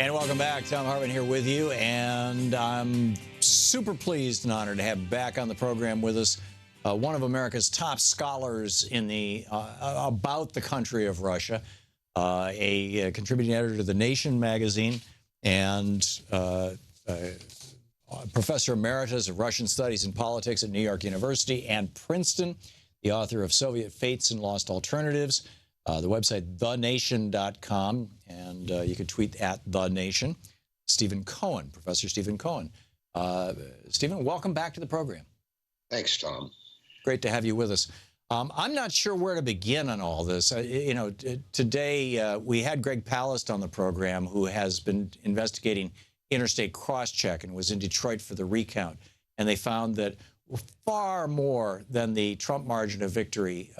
And welcome back. Thom Hartmann here with you, and I'm super pleased and honored to have back on the program with us one of America's top scholars in the about the country of Russia, a contributing editor to The Nation magazine, and Professor Emeritus of Russian Studies and Politics at New York University and Princeton, the author of Soviet Fates and Lost Alternatives, the website thenation.com, and you can tweet at The Nation. Stephen Cohen, Professor Stephen Cohen. Stephen, welcome back to the program. Thanks, Tom. Great to have you with us. I'm not sure where to begin on all this. Today we had Greg Palast on the program, who has been investigating interstate cross-check and was in Detroit for the recount. And they found that far more than the Trump margin of victory,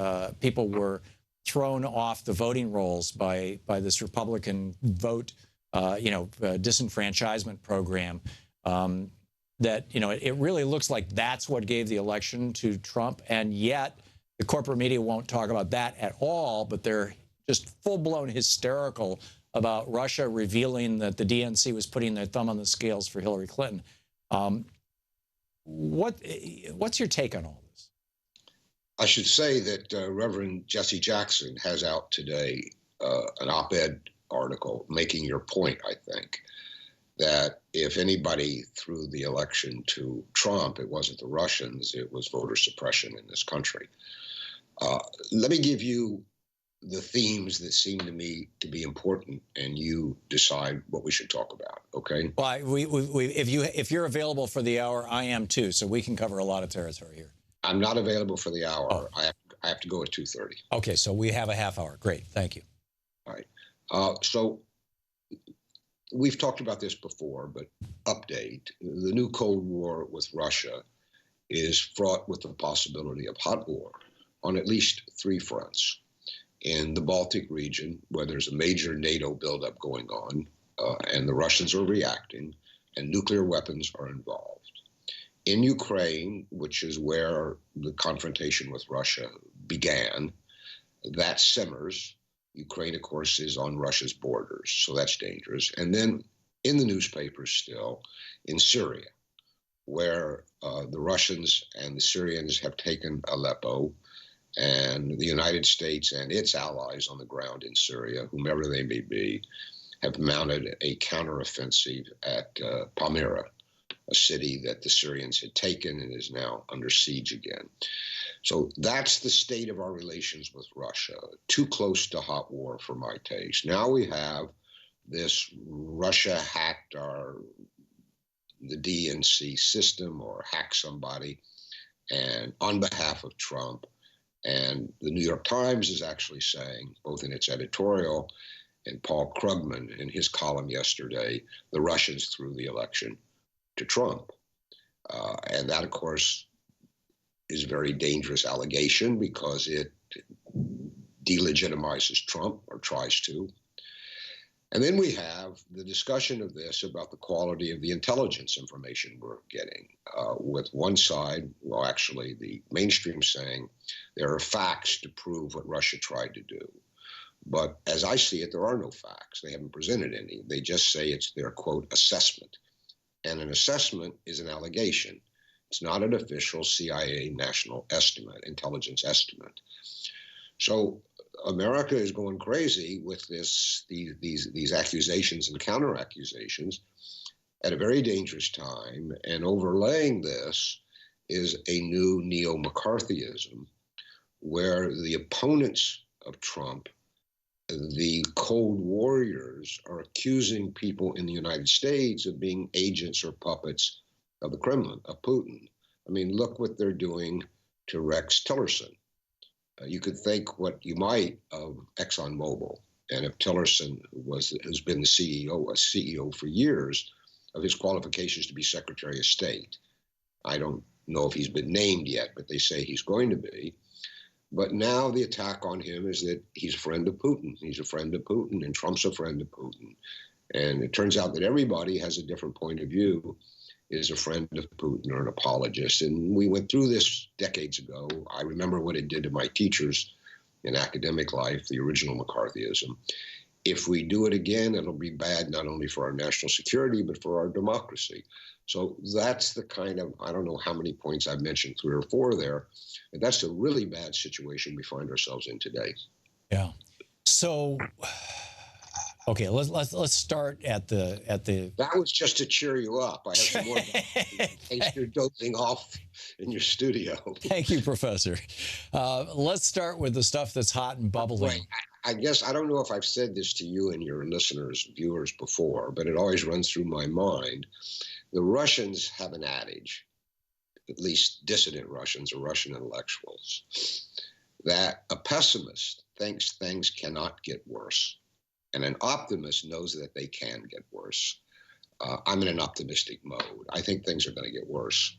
people were thrown off the voting rolls by this Republican vote, disenfranchisement program. That, it really looks like that's what gave the election to Trump. And yet the corporate media won't talk about that at all, but they're just full-blown hysterical about Russia revealing that the DNC was putting their thumb on the scales for Hillary Clinton. What's your take on all this? I should say that Reverend Jesse Jackson has out today an op-ed article making your point, I think, that if anybody threw the election to Trump, it wasn't the Russians, it was voter suppression in this country. Let me give you the themes that seem to me to be important, and you decide what we should talk about, okay? Well, if you're available for the hour, I am too, so we can cover a lot of territory here. I'm not available for the hour. Oh. I have to go at 2:30. Okay, so we have a half hour. Great, thank you. All right. So we've talked about this before, but update. The new Cold War with Russia is fraught with the possibility of hot war on at least three fronts. In the Baltic region, where there's a major NATO buildup going on, and the Russians are reacting, and nuclear weapons are involved. In Ukraine, which is where the confrontation with Russia began, that simmers. Ukraine, of course, is on Russia's borders, so that's dangerous. And then in the newspapers still, in Syria, where the Russians and the Syrians have taken Aleppo, and the United States and its allies on the ground in Syria, whomever they may be, have mounted a counteroffensive at Palmyra, a city that the Syrians had taken and is now under siege again. So that's the state of our relations with Russia. Too close to hot war for my taste. Now we have this Russia hacked the DNC system or hacked somebody, and on behalf of Trump. And the New York Times is actually saying, both in its editorial and Paul Krugman in his column yesterday, the Russians threw the election to Trump. And that, of course, is a very dangerous allegation because it delegitimizes Trump, or tries to. And then we have the discussion of this about the quality of the intelligence information we're getting, with one side, well, actually the mainstream saying there are facts to prove what Russia tried to do. But as I see it, there are no facts. They haven't presented any. They just say it's their, quote, assessment. And an assessment is an allegation. It's not an official CIA national estimate, intelligence estimate. So America is going crazy with these accusations and counter accusations at a very dangerous time. And overlaying this is a new neo-McCarthyism, where the opponents of Trump, the Cold Warriors, are accusing people in the United States of being agents or puppets of the Kremlin, of Putin. I mean, look what they're doing to Rex Tillerson. You could think what you might of ExxonMobil, and if Tillerson has been the CEO for years, of his qualifications to be Secretary of State. I don't know if he's been named yet, but they say he's going to be. But now the attack on him is that he's a friend of Putin. He's a friend of Putin, and Trump's a friend of Putin. And it turns out that everybody has a different point of view, is a friend of Putin or an apologist. And we went through this decades ago. I remember what it did to my teachers in academic life, the original McCarthyism. If we do it again, it'll be bad not only for our national security, but for our democracy. So that's the kind of, I don't know how many points I've mentioned, 3 or 4 there, but that's a really bad situation we find ourselves in today. Yeah. So, okay, let's start at the. That was just to cheer you up. I have some more in case you're dozing off in your studio. Thank you, Professor. Let's start with the stuff that's hot and bubbling. Right. I guess I don't know if I've said this to you and your listeners, viewers before, but it always runs through my mind. The Russians have an adage, at least dissident Russians or Russian intellectuals, that a pessimist thinks things cannot get worse, and an optimist knows that they can get worse. I'm in an optimistic mode. I think things are going to get worse.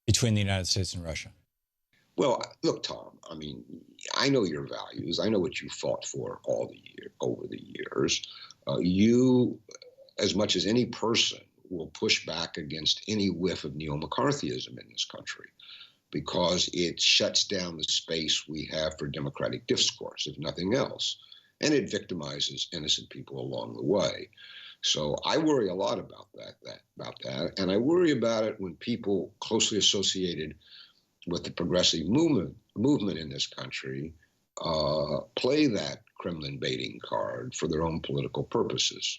Between the United States and Russia? Well, look, Thom, I mean, I know your values. I know what you fought for over the years. You, as much as any person, will push back against any whiff of neo-McCarthyism in this country because it shuts down the space we have for democratic discourse, if nothing else, and it victimizes innocent people along the way. So I worry a lot about that, and I worry about it when people closely associated with the progressive movement in this country play that Kremlin baiting card for their own political purposes.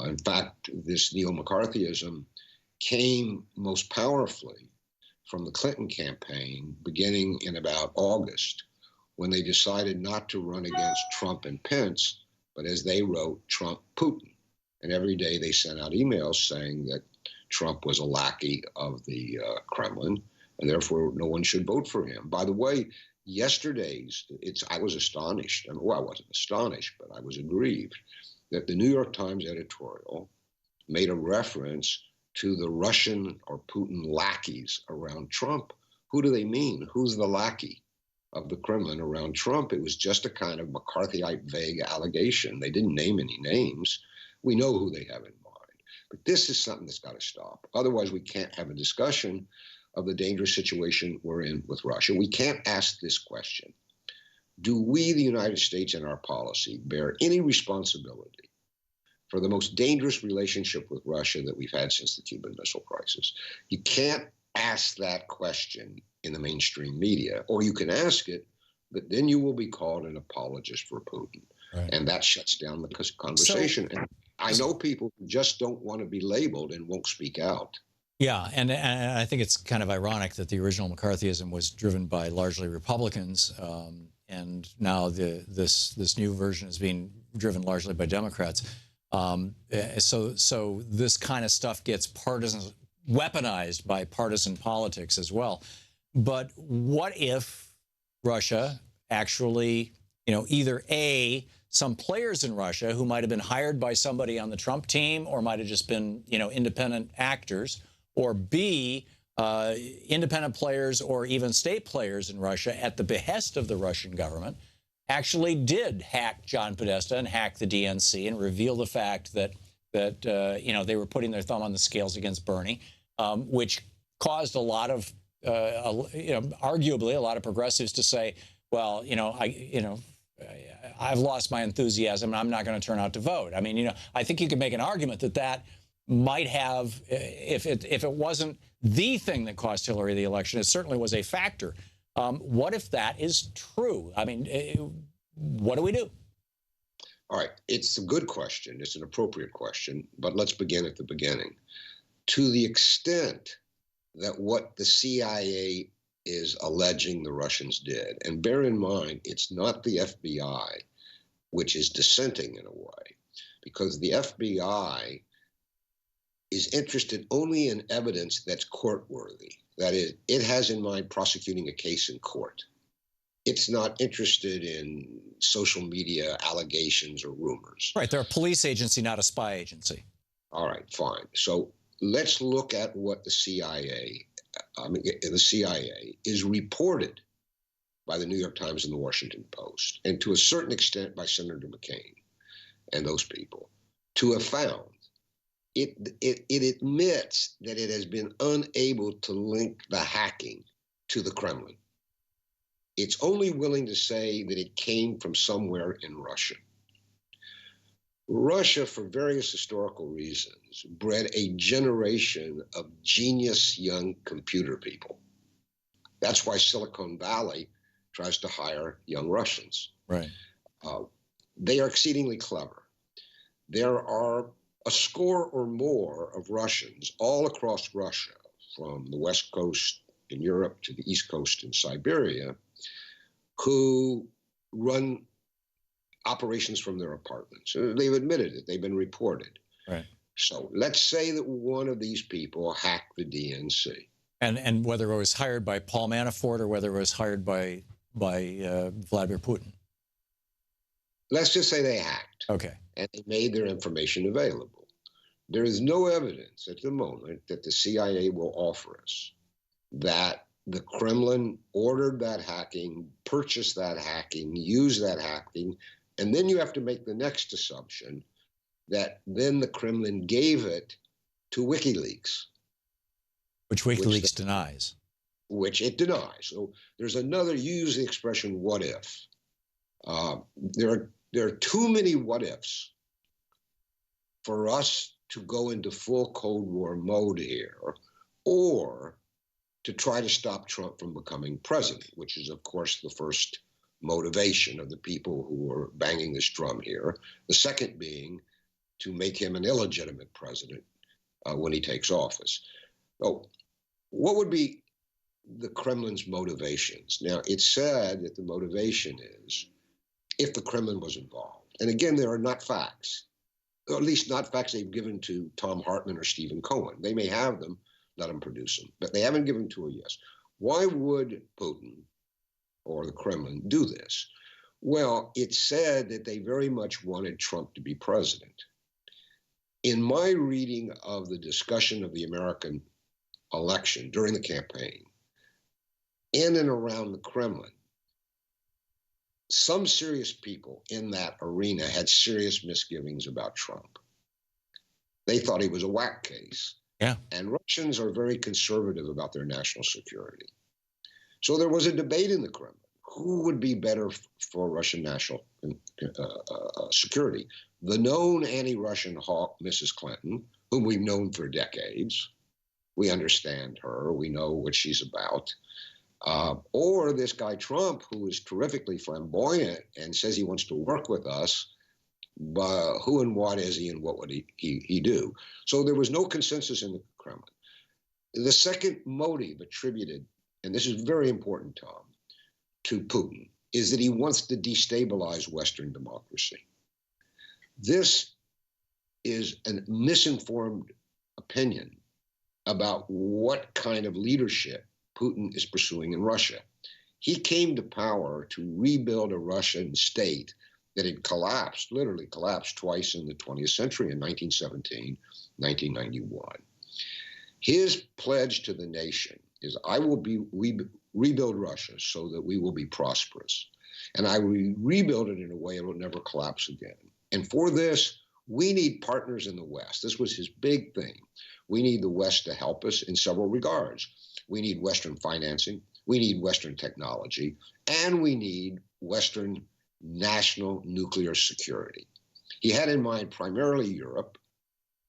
In fact, this neo-McCarthyism came most powerfully from the Clinton campaign beginning in about August, when they decided not to run against Trump and Pence, but as they wrote, Trump Putin. And every day they sent out emails saying that Trump was a lackey of the Kremlin, and therefore no one should vote for him. By the way, I was astonished. I wasn't astonished, but I was aggrieved that the New York Times editorial made a reference to the Russian or Putin lackeys around Trump. Who do they mean? Who's the lackey of the Kremlin around Trump? It was just a kind of McCarthyite vague allegation. They didn't name any names. We know who they have in mind. But this is something that's got to stop. Otherwise, we can't have a discussion of the dangerous situation we're in with Russia. We can't ask this question. Do we, the United States, and our policy bear any responsibility for the most dangerous relationship with Russia that we've had since the Cuban Missile Crisis? You can't ask that question in the mainstream media, or you can ask it, but then you will be called an apologist for Putin. Right. And that shuts down the conversation. And I know people who just don't want to be labeled and won't speak out. Yeah, and I think it's kind of ironic that the original McCarthyism was driven by largely Republicans, and now this new version is being driven largely by Democrats. So this kind of stuff gets weaponized by partisan politics as well. But what if Russia actually, either A, some players in Russia who might have been hired by somebody on the Trump team or might have just been, independent actors, or B, independent players or even state players in Russia at the behest of the Russian government actually did hack John Podesta and hack the DNC and reveal the fact that they were putting their thumb on the scales against Bernie, which caused a lot of, arguably a lot of progressives to say, well, I've lost my enthusiasm and I'm not going to turn out to vote. I mean, I think you could make an argument that might have, if it wasn't the thing that cost Hillary the election, it certainly was a factor. What if that is true? I mean, what do we do? All right, it's a good question. It's an appropriate question, but let's begin at the beginning. To the extent that what the CIA is alleging the Russians did, and bear in mind, it's not the FBI, which is dissenting in a way, because the FBI is interested only in evidence that's court-worthy. That is, it has in mind prosecuting a case in court. It's not interested in social media allegations or rumors. Right, they're a police agency, not a spy agency. All right, fine. So let's look at what the CIA is reported by the New York Times and the Washington Post, and to a certain extent by Senator McCain and those people, to have found. It admits that it has been unable to link the hacking to the Kremlin. It's only willing to say that it came from somewhere in Russia. Russia, for various historical reasons, bred a generation of genius young computer people. That's why Silicon Valley tries to hire young Russians. Right. Uh, they are exceedingly clever. There are a score or more of Russians all across Russia, from the West Coast in Europe to the East Coast in Siberia, who run operations from their apartments. They've admitted it, they've been reported. Right. So let's say that one of these people hacked the DNC. And whether it was hired by Paul Manafort or whether it was hired by Vladimir Putin. Let's just say they hacked. Okay. And they made their information available. There is no evidence at the moment that the CIA will offer us that the Kremlin ordered that hacking, purchased that hacking, used that hacking, and then you have to make the next assumption that then the Kremlin gave it to WikiLeaks. Which WikiLeaks denies. Which it denies. So there's another, you use the expression, what if. There are too many what ifs for us to go into full Cold War mode here, or to try to stop Trump from becoming president, which is, of course, the first motivation of the people who are banging this drum here. The second being to make him an illegitimate president when he takes office. So what would be the Kremlin's motivations? Now, it's said that the motivation is if the Kremlin was involved. And again, there are not facts, or at least not facts they've given to Thom Hartmann or Stephen Cohen. They may have them, let them produce them, but they haven't given to a yes. Why would Putin or the Kremlin do this? Well, it's said that they very much wanted Trump to be president. In my reading of the discussion of the American election during the campaign, in and around the Kremlin, some serious people in that arena had serious misgivings about Trump. They thought he was a whack case. Yeah. And Russians are very conservative about their national security. So there was a debate in the Kremlin. Who would be better for Russian national security? The known anti-Russian hawk, Mrs. Clinton, whom we've known for decades. We understand her. We know what she's about. Or this guy Trump, who is terrifically flamboyant and says he wants to work with us, but who and what is he and what would he do? So there was no consensus in the Kremlin. The second motive attributed, and this is very important, Tom, to Putin, is that he wants to destabilize Western democracy. This is a misinformed opinion about what kind of leadership Putin is pursuing in Russia. He came to power to rebuild a Russian state that had collapsed, literally collapsed twice in the 20th century, in 1917, 1991. His pledge to the nation is, I will rebuild Russia so that we will be prosperous. And I will rebuild it in a way it will never collapse again. And for this, we need partners in the West. This was his big thing. We need the West to help us in several regards. We need Western financing, we need Western technology, and we need Western national nuclear security. He had in mind primarily Europe,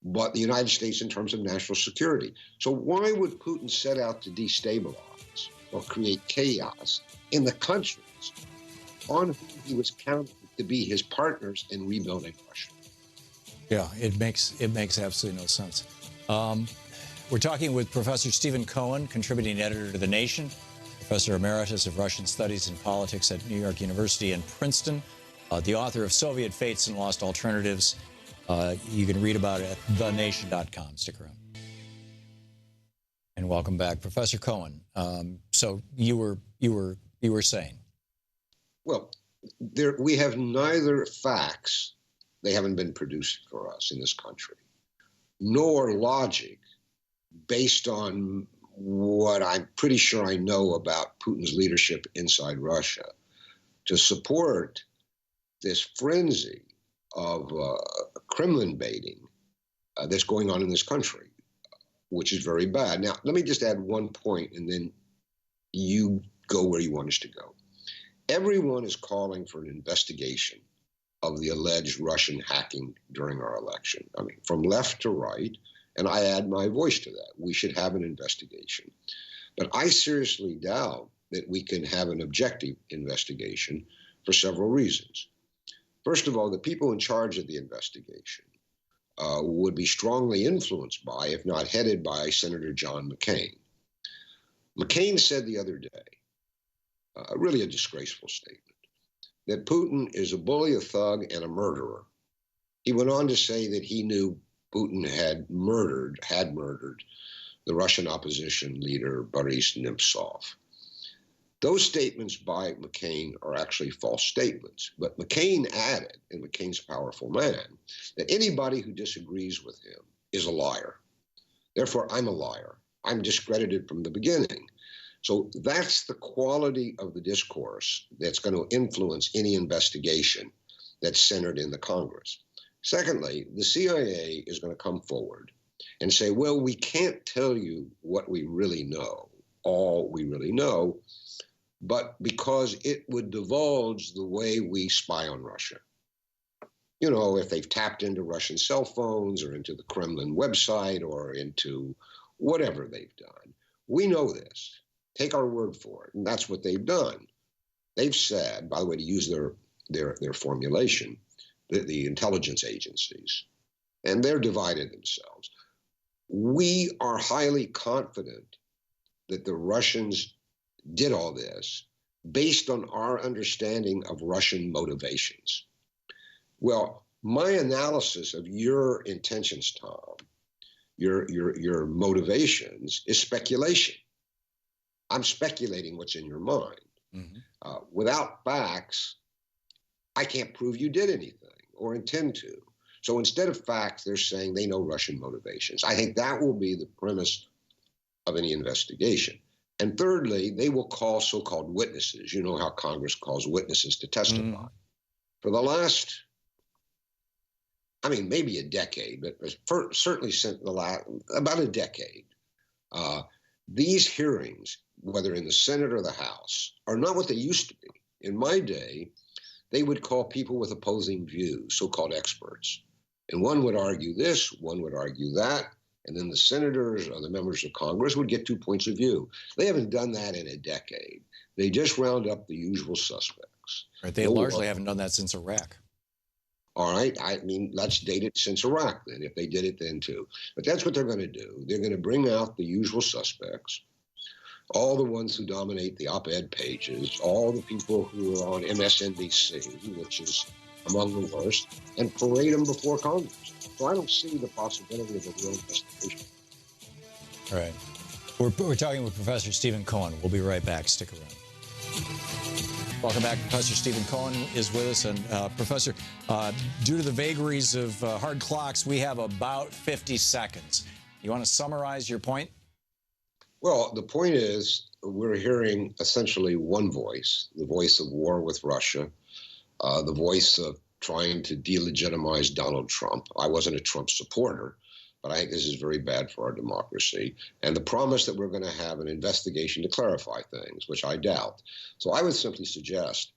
but the United States in terms of national security. So why would Putin set out to destabilize or create chaos in the countries on whom he was counted to be his partners in rebuilding Russia? Yeah, it makes absolutely no sense. We're talking with Professor Stephen Cohen, contributing editor to The Nation, Professor Emeritus of Russian Studies and Politics at New York University and Princeton, the author of Soviet Fates and Lost Alternatives. You can read about it at thenation.com. Stick around. And welcome back, Professor Cohen. So you were saying? Well, we have neither facts, they haven't been produced for us in this country, nor logic based on what I'm pretty sure I know about Putin's leadership inside Russia to support this frenzy of Kremlin baiting that's going on in this country, which is very bad. Now, let me just add one point, and then you go where you want us to go. Everyone is calling for an investigation of the alleged Russian hacking during our election. I mean, from left to right, and I add my voice to that. We should have an investigation. But I seriously doubt that we can have an objective investigation for several reasons. First of all, the people in charge of the investigation would be strongly influenced by, if not headed by, Senator John McCain. McCain said the other day, really a disgraceful statement, that Putin is a bully, a thug, and a murderer. He went on to say that he knew Putin had murdered the Russian opposition leader Boris Nemtsov. Those statements by McCain are actually false statements. But McCain added, and McCain's a powerful man, that anybody who disagrees with him is a liar. Therefore, I'm a liar. I'm discredited from the beginning. So that's the quality of the discourse that's going to influence any investigation that's centered in the Congress. Secondly, the CIA is going to come forward and say, well, we can't tell you what we really know, all we really know, but because it would divulge the way we spy on Russia. You know, if they've tapped into Russian cell phones or into the Kremlin website or into whatever they've done. We know this. Take our word for it. And that's what they've done. They've said, by the way, to use their formulation, the intelligence agencies, and they're divided themselves. We are highly confident that the Russians did all this based on our understanding of Russian motivations. Well, my analysis of your intentions, Thom, your motivations is speculation. I'm speculating what's in your mind. Mm-hmm. Without facts, I can't prove you did anything or intend to. So instead of facts, they're saying they know Russian motivations. I think that will be the premise of any investigation. And thirdly, they will call so-called witnesses. You know how Congress calls witnesses to testify. Mm-hmm. For the last, maybe a decade, but certainly since about a decade, these hearings, whether in the Senate or the House, are not what they used to be. In my day, they would call people with opposing views, so-called experts. And one would argue this, one would argue that, and then the senators or the members of Congress would get 2 points of view. They haven't done that in a decade. They just round up the usual suspects. Right. They largely haven't done that since Iraq. All right. Let's date it since Iraq then, if they did it then too. But that's what they're going to do. They're going to bring out the usual suspects, all the ones who dominate the op-ed pages, all the people who are on MSNBC, which is among the worst, and parade them before Congress. So I don't see the possibility of a real investigation. All right. We're talking with Professor Stephen Cohen. We'll be right back. Stick around. Welcome back. Professor Stephen Cohen is with us. And Professor, due to the vagaries of hard clocks, we have about 50 seconds. You want to summarize your point? Well, the point is we're hearing essentially one voice, the voice of war with Russia, the voice of trying to delegitimize Donald Trump. I wasn't a Trump supporter, but I think this is very bad for our democracy. And the promise that we're going to have an investigation to clarify things, which I doubt. So I would simply suggest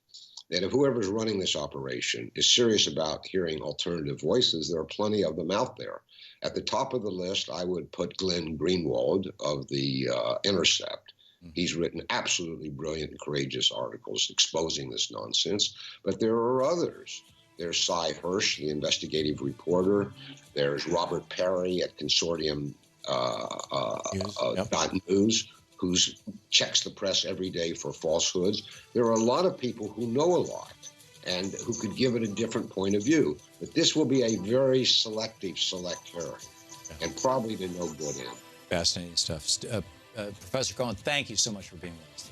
that if whoever's running this operation is serious about hearing alternative voices, there are plenty of them out there. At the top of the list, I would put Glenn Greenwald of the Intercept. He's written absolutely brilliant and courageous articles exposing this nonsense. But there are others. There's Cy Hirsch, the investigative reporter. There's Robert Perry at Consortium News, who checks the press every day for falsehoods. There are a lot of people who know a lot and who could give it a different point of view. But this will be a very select hearing, and probably to no good end. Fascinating stuff. Professor Cohen, thank you so much for being with us.